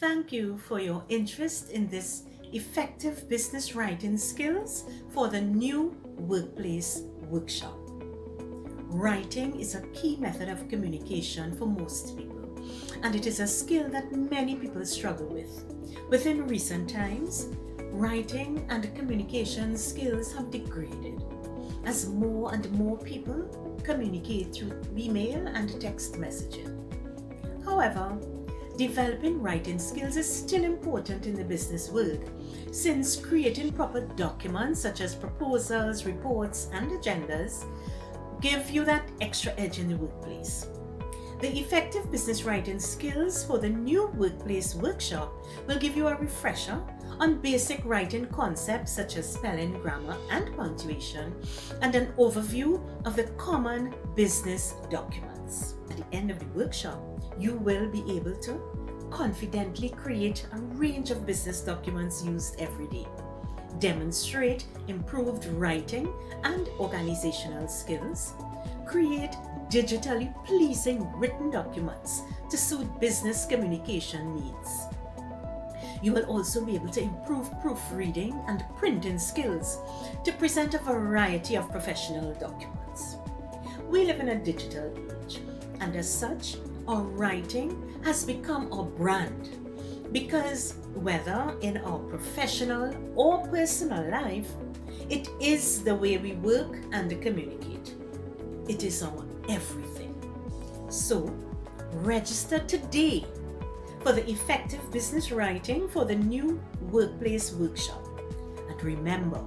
Thank you for your interest in this effective business writing skills for the new workplace workshop. Writing is a key method of communication for most people, and it is a skill that many people struggle with. Within recent times, writing and communication skills have degraded as more and more people communicate through email and text messaging. However, developing writing skills is still important in the business world, since creating proper documents such as proposals, reports, and agendas give you that extra edge in the workplace. The effective business writing skills for the new workplace workshop will give you a refresher on basic writing concepts such as spelling, grammar, and punctuation, and an overview of the common business documents. At the end of the workshop, you will be able to confidently create a range of business documents used every day, demonstrate improved writing and organizational skills, create digitally pleasing written documents to suit business communication needs. You will also be able to improve proofreading and printing skills to present a variety of professional documents. We live in a digital age, and as such, our writing has become our brand, because whether in our professional or personal life, it is the way we work and communicate. It is our everything. So, register today for the effective business writing for the new workplace workshop. And remember,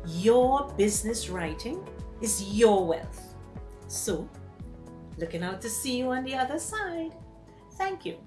your business writing is your wealth. So, looking out to see you on the other side. Thank you.